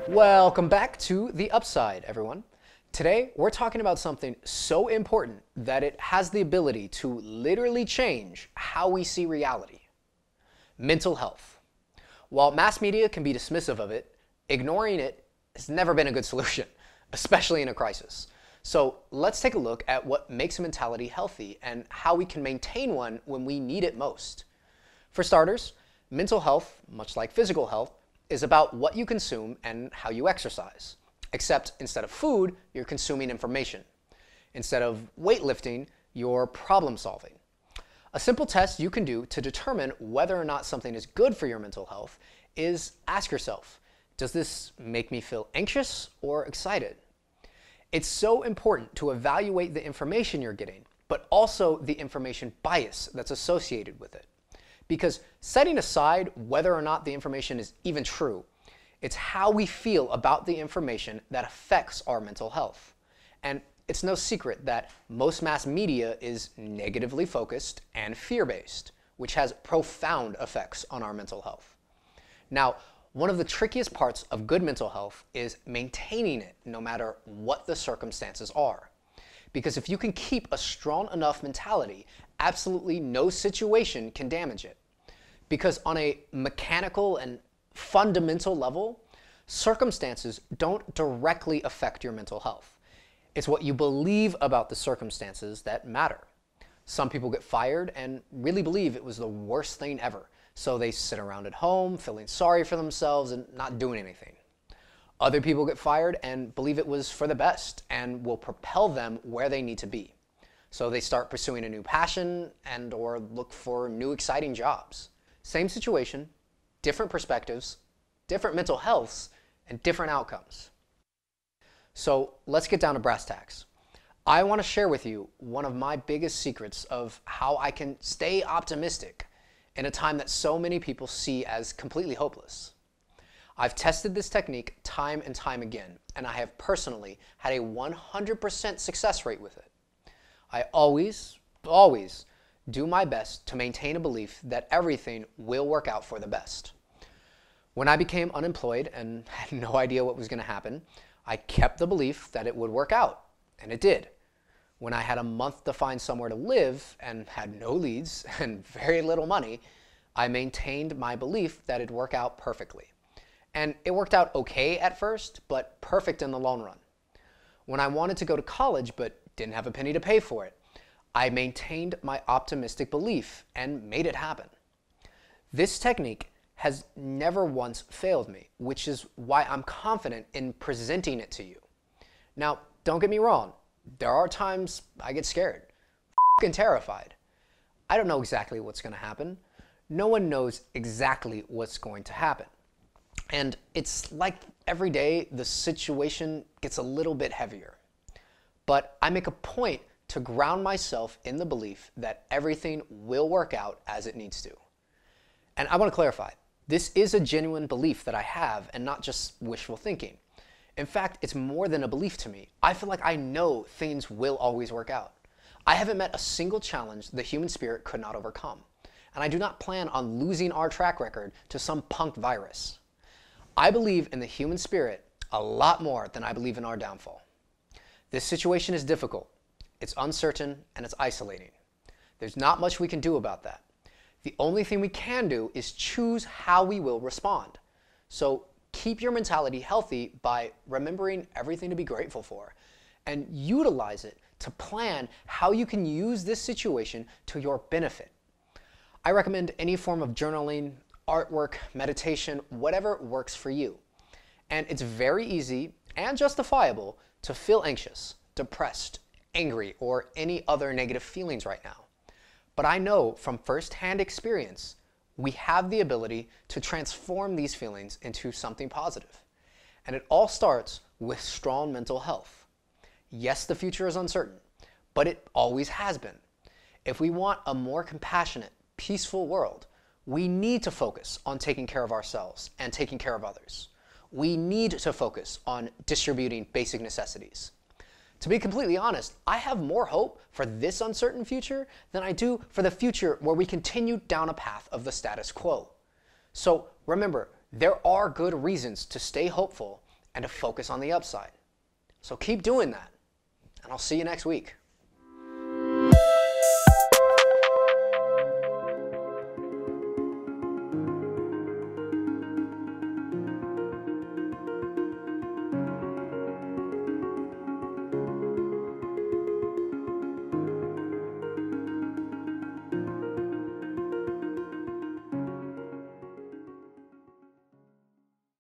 Welcome back to The Upside, everyone. Today, we're talking about something so important that it has the ability to literally change how we see reality. Mental health. While mass media can be dismissive of it, ignoring it has never been a good solution, especially in a crisis. So let's take a look at what makes a mentality healthy and how we can maintain one when we need it most. For starters, mental health, much like physical health, is about what you consume and how you exercise. Except instead of food, you're consuming information. Instead of weightlifting, you're problem solving. A simple test you can do to determine whether or not something is good for your mental health is ask yourself, does this make me feel anxious or excited? It's so important to evaluate the information you're getting, but also the information bias that's associated with it. Because setting aside whether or not the information is even true, it's how we feel about the information that affects our mental health. And it's no secret that most mass media is negatively focused and fear-based, which has profound effects on our mental health. Now, one of the trickiest parts of good mental health is maintaining it no matter what the circumstances are. Because if you can keep a strong enough mentality, absolutely no situation can damage it. Because on a mechanical and fundamental level, circumstances don't directly affect your mental health. It's what you believe about the circumstances that matter. Some people get fired and really believe it was the worst thing ever, so they sit around at home feeling sorry for themselves and not doing anything. Other people get fired and believe it was for the best and will propel them where they need to be. So they start pursuing a new passion and or look for new exciting jobs. Same situation, different perspectives, different mental healths, and different outcomes. So let's get down to brass tacks. I want to share with you one of my biggest secrets of how I can stay optimistic in a time that so many people see as completely hopeless. I've tested this technique time and time again, and I have personally had a 100% success rate with it. I always do my best to maintain a belief that everything will work out for the best. When I became unemployed and had no idea what was going to happen, I kept the belief that it would work out, and it did. When I had a month to find somewhere to live and had no leads and very little money, I maintained my belief that it'd work out perfectly. And it worked out okay at first, but perfect in the long run. When I wanted to go to college but didn't have a penny to pay for it, I maintained my optimistic belief and made it happen. This technique has never once failed me, which is why I'm confident in presenting it to you. Now, don't get me wrong, there are times I get scared, f***ing terrified. I don't know exactly what's going to happen. No one knows exactly what's going to happen. And it's like every day the situation gets a little bit heavier. But I make a point to ground myself in the belief that everything will work out as it needs to. And I want to clarify, this is a genuine belief that I have and not just wishful thinking. In fact, it's more than a belief to me. I feel like I know things will always work out. I haven't met a single challenge the human spirit could not overcome. And I do not plan on losing our track record to some punk virus. I believe in the human spirit a lot more than I believe in our downfall. This situation is difficult, it's uncertain, and it's isolating. There's not much we can do about that. The only thing we can do is choose how we will respond. So keep your mentality healthy by remembering everything to be grateful for and utilize it to plan how you can use this situation to your benefit. I recommend any form of journaling, artwork, meditation, whatever works for you. And it's very easy and justifiable to feel anxious, depressed, angry, or any other negative feelings right now. But I know from firsthand experience, we have the ability to transform these feelings into something positive. And it all starts with strong mental health. Yes, the future is uncertain, but it always has been. If we want a more compassionate, peaceful world, we need to focus on taking care of ourselves and taking care of others. We need to focus on distributing basic necessities. To be completely honest, I have more hope for this uncertain future than I do for the future where we continue down a path of the status quo. So remember, there are good reasons to stay hopeful and to focus on the upside. So keep doing that, and I'll see you next week.